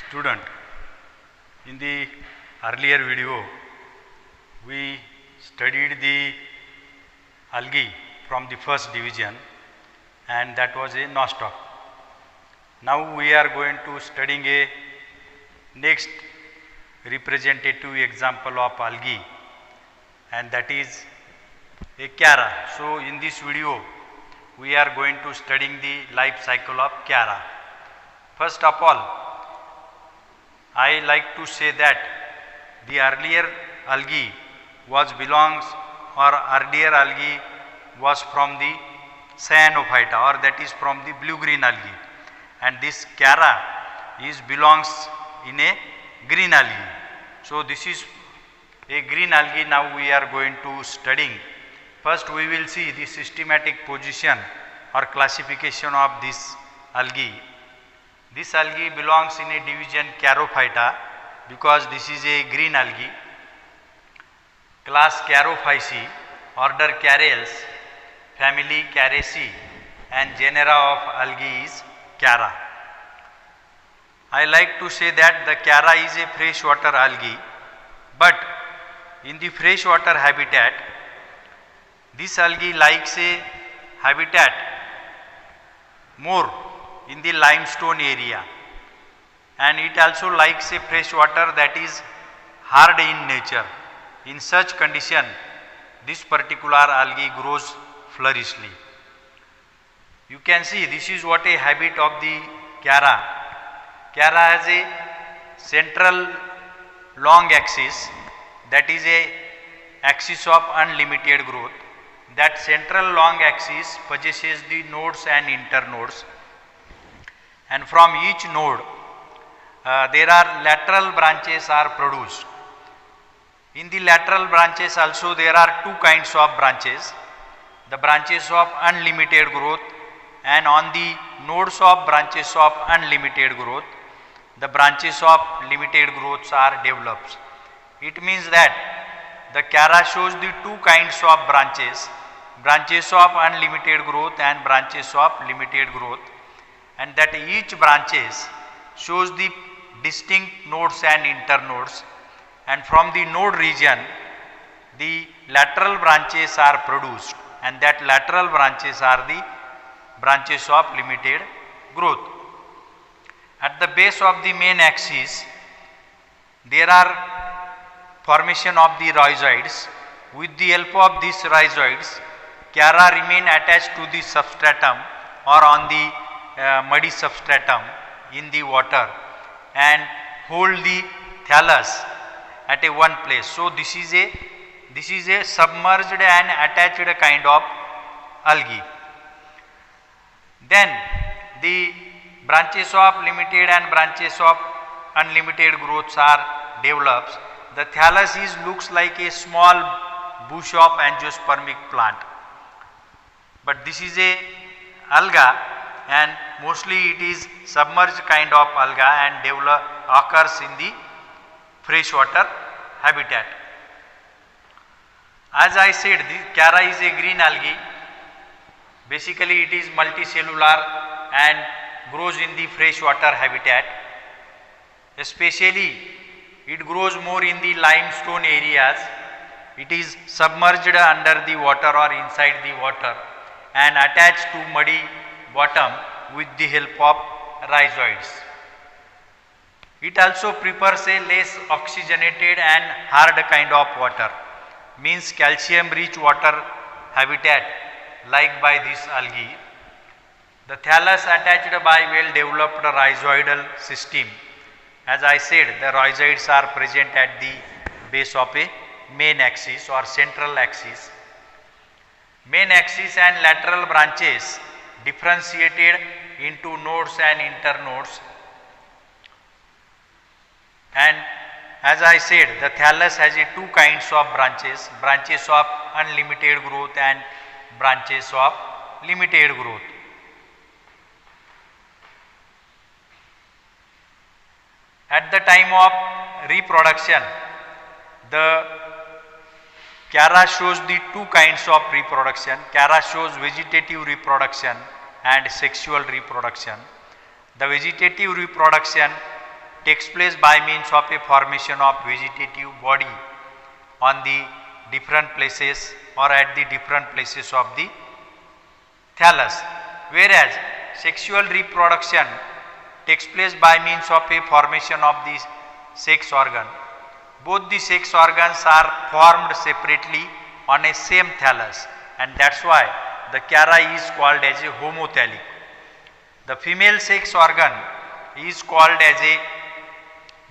Student, in the earlier video we studied the algae from the first division and that was a nostoc. Now we are going to studying a next representative example of algae and that is a Chara. So in this video we are going to studying the life cycle of Chara. First of all, I like to say that the earlier algae belongs or earlier algae was from the cyanophyta or that is from the blue green algae, and this Chara belongs in a green algae. So this is a green algae. Now we are going to studying. First we will see the systematic position or classification of this algae. This algae belongs in a division Charophyta because this is a green algae. Class Charophyceae, order Charales, family Characeae, and genera of algae is Chara. I like to say that the Chara is a freshwater algae, but in the freshwater habitat, this algae likes a habitat more in the limestone area, and it also likes a fresh water that is hard in nature. In such condition, this particular algae grows flourishly. You can see this is what a habit of the Chara. Chara has a central long axis, that is a axis of unlimited growth. That central long axis possesses the nodes and internodes, and from each node there are lateral branches are produced. In the lateral branches also there are two kinds of branches, the branches of unlimited growth, and on the nodes of branches of unlimited growth, the branches of limited growths are developed. It means that the Chara shows the two kinds of branches, branches of unlimited growth and branches of limited growth, and that each branches shows the distinct nodes and internodes, and from the node region the lateral branches are produced, and that lateral branches are the branches of limited growth. At the base of the main axis there are formation of the rhizoids. With the help of these rhizoids, Chara remain attached to the substratum or on the muddy substratum in the water and hold the thallus at a one place. So this is a submerged and attached kind of algae. Then the branches of limited and branches of unlimited growths are developed. The thallus looks like a small bush of angiospermic plant, but this is a alga, and mostly it is submerged kind of alga and occurs in the freshwater habitat. As I said, the Chara is a green algae. Basically it is multicellular and grows in the freshwater habitat. Especially it grows more in the limestone areas. It is submerged under the water or inside the water and attached to muddy bottom with the help of rhizoids. It also prefers a less oxygenated and hard kind of water, means calcium rich water habitat like by this algae. The thallus attached by well developed rhizoidal system. As I said, the rhizoids are present at the base of a main axis or central axis. Main axis and lateral branches differentiated into nodes and internodes, and as I said, the thallus has two kinds of branches, branches of unlimited growth and branches of limited growth. At the time of reproduction, the Chara shows the two kinds of reproduction. Chara shows vegetative reproduction and sexual reproduction. The vegetative reproduction takes place by means of a formation of vegetative body on the different places or at the different places of the thallus, whereas sexual reproduction takes place by means of a formation of the sex organ. Both the sex organs are formed separately on a same thallus, and that is why the cara is called as a homothallic. The female sex organ is called as a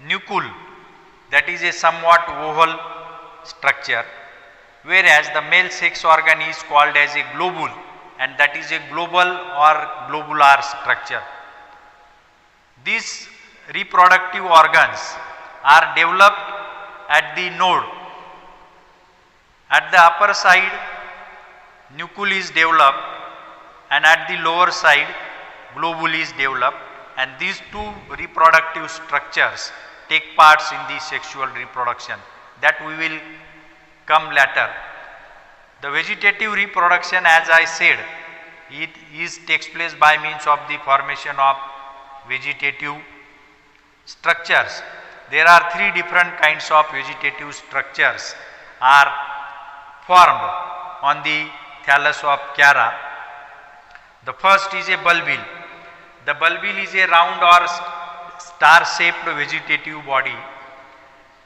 nucule, that is a somewhat oval structure, whereas the male sex organ is called as a globule, and that is a global or globular structure. These reproductive organs are developed at the node. At the upper side, nucule is developed, and at the lower side, globule is developed, and these two reproductive structures take parts in the sexual reproduction. That we will come later. The vegetative reproduction, as I said, it takes place by means of the formation of vegetative structures. There are three different kinds of vegetative structures are formed on the thallus of cara. The first is a bulbil. The bulbil is a round or star shaped vegetative body,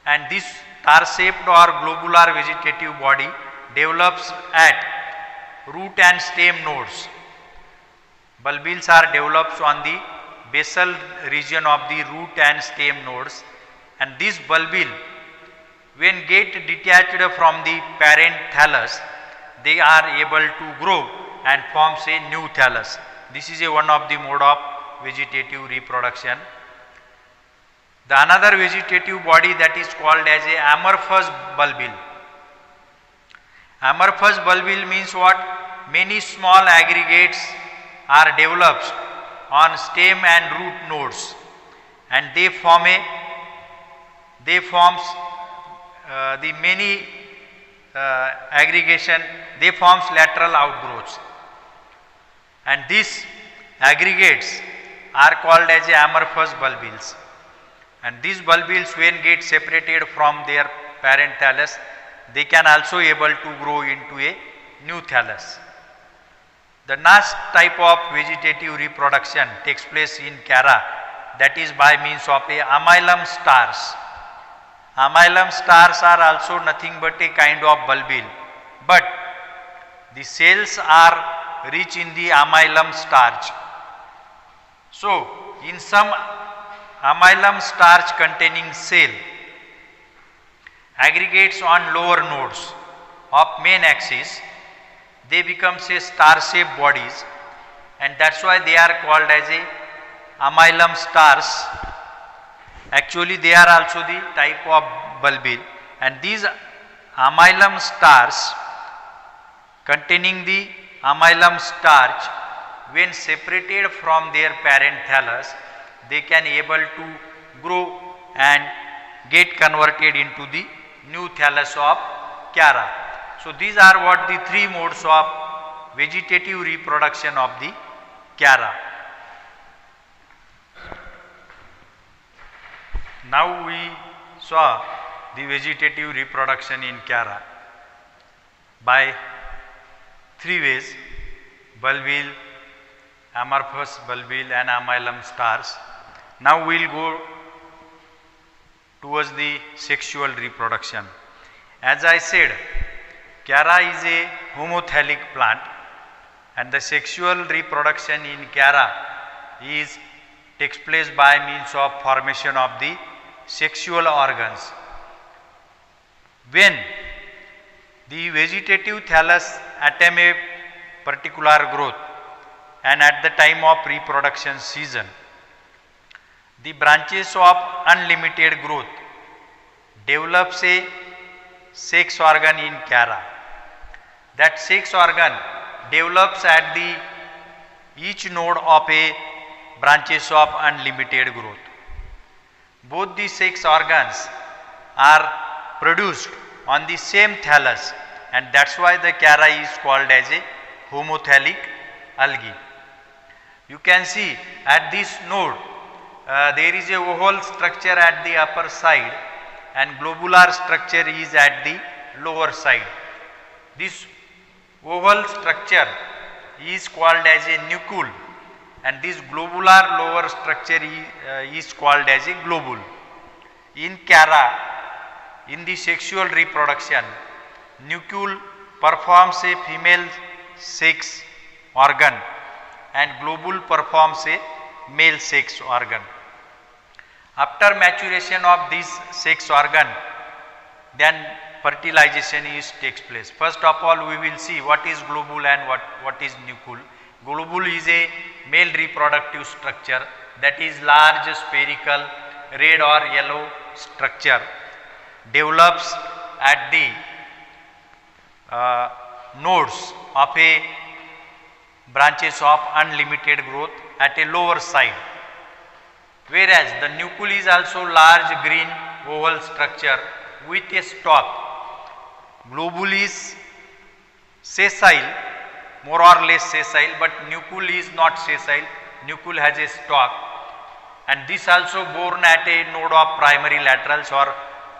and this star shaped or globular vegetative body develops at root and stem nodes. Bulbils are developed on the basal region of the root and stem nodes, and this bulbil, when get detached from the parent thallus, they are able to grow and forms a new thallus. This is one of the mode of vegetative reproduction. The another vegetative body that is called as a amorphous bulbil. Amorphous bulbil means what? Many small aggregates are developed on stem and root nodes, and they forms the many aggregation, they forms lateral outgrowths, and these aggregates are called as amorphous bulbils, and these bulbils, when get separated from their parent thallus, they can also able to grow into a new thallus. The next type of vegetative reproduction takes place in cara, that is by means of a amylum stars. Amylum stars are also nothing but a kind of bulbil, but the cells are rich in the amylum starch. So, in some amylum starch containing cell, aggregates on lower nodes of main axis, they become say star shaped bodies, and that is why they are called as a amylum stars. Actually they are also the type of bulbil, and these amylum stars containing the amylum starch, when separated from their parent thallus, they can able to grow and get converted into the new thallus of cara. So these are what the three modes of vegetative reproduction of the cara. Now we saw the vegetative reproduction in cara by three ways: bulbil, amorphous bulbil and amylum stars. Now we will go towards the sexual reproduction. As I said, cara is a homothallic plant, and the sexual reproduction in cara takes place by means of formation of the sexual organs. When the vegetative thallus attain a particular growth, and at the time of reproduction season, the branches of unlimited growth develops a sex organ in cara. That sex organ develops at the each node of a branches of unlimited growth. Both the sex organs are produced on the same thallus, and that is why the cara is called as a homothallic algae. You can see at this node there is a oval structure at the upper side and globular structure is at the lower side. This oval structure is called as a nucleus and this globular lower structure is called as a globule. In Cara, in the sexual reproduction, nucleus performs a female sex organ and globule performs a male sex organ. After maturation of this sex organ, then fertilization takes place. First of all, we will see what is globule and what is nucleus. Globule is a male reproductive structure, that is large spherical red or yellow structure, develops at the nodes of a branches of unlimited growth at a lower side. Whereas the nucleus is also large green oval structure with a stalk. Globule is sessile, more or less sessile, but nucleus is not sessile. Nucleus has a stalk, and this also born at a node of primary laterals or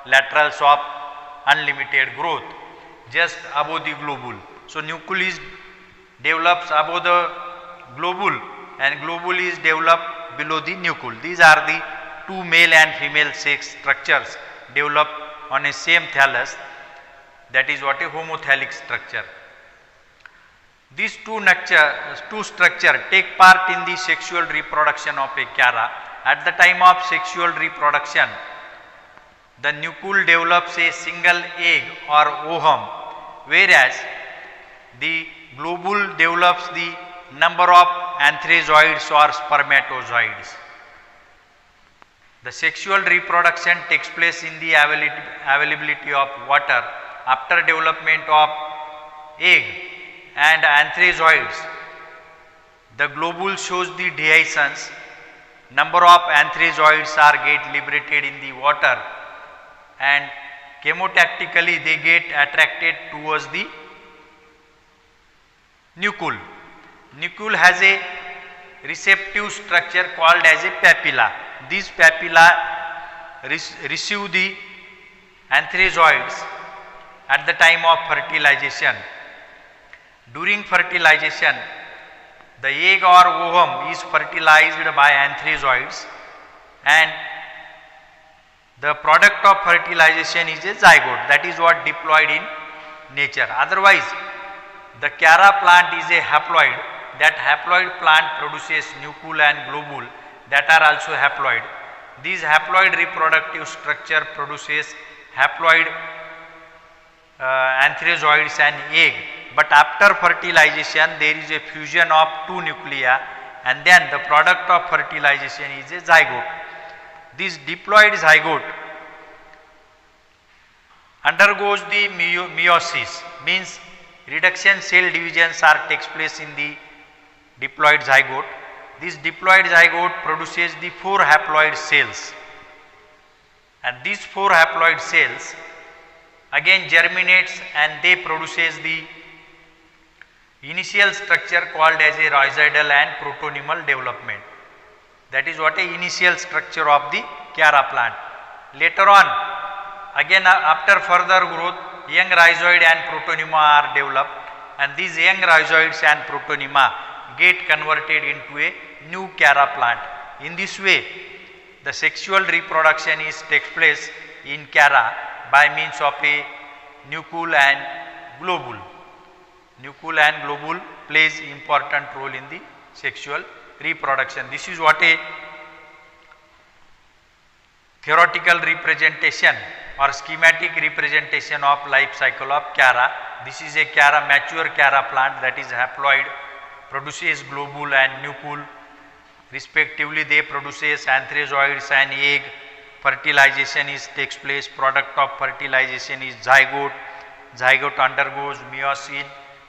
laterals of unlimited growth just above the globule. So nucleus develops above the globule and globule is developed below the nucleus. These are the two male and female sex structures developed on a same thallus, that is what a homothalic structure. These two structures take part in the sexual reproduction of a Cara. At the time of sexual reproduction, the nucleus develops a single egg or ovum, whereas the globule develops the number of anthrazoids or spermatozoids. The sexual reproduction takes place in the availability of water after development of egg and anthrazoids. The globule shows the dehiscence. Number of anthrazoids are get liberated in the water and chemotactically they get attracted towards the nucleus. Nucleus has a receptive structure called as a papilla. These papilla receive the anthrazoids at the time of fertilization. During fertilization, the egg or ovum is fertilized by anthrazoids and the product of fertilization is a zygote, that is what diploid in nature. Otherwise, the Cara plant is a haploid. That haploid plant produces nucleus and globule that are also haploid. This haploid reproductive structure produces haploid anthrazoids and egg. But after fertilization there is a fusion of two nuclei and then the product of fertilization is a zygote. This diploid zygote undergoes the meiosis, means reduction cell divisions takes place in the diploid zygote. This diploid zygote produces the 4 haploid cells and these 4 haploid cells again germinates and they produces the initial structure called as a rhizoidal and protonymal development. That is what a initial structure of the Cara plant. Later on, again after further growth, young rhizoid and protonyma are developed and these young rhizoids and protonyma get converted into a new Cara plant. In this way, the sexual reproduction takes place in Cara by means of a nucleus and globule. Nucleus and globule plays important role in the sexual reproduction. This is what a theoretical representation or schematic representation of life cycle of Cara. This is a mature Cara plant, that is haploid, produces globule and nucleus. Respectively, they produces anthrazoids and egg. Fertilization takes place. Product of fertilization is zygote. Zygote undergoes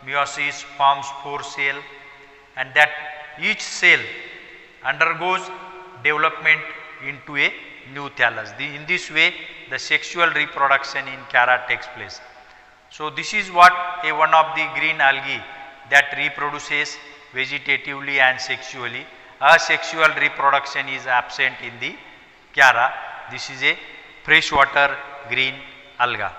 meiosis forms 4 cells and that each cell undergoes development into a new thallus. In this way, the sexual reproduction in Cara takes place. So this is what one of the green algae that reproduces vegetatively and sexually. asexual reproduction is absent in the Chiara. This is a freshwater green alga.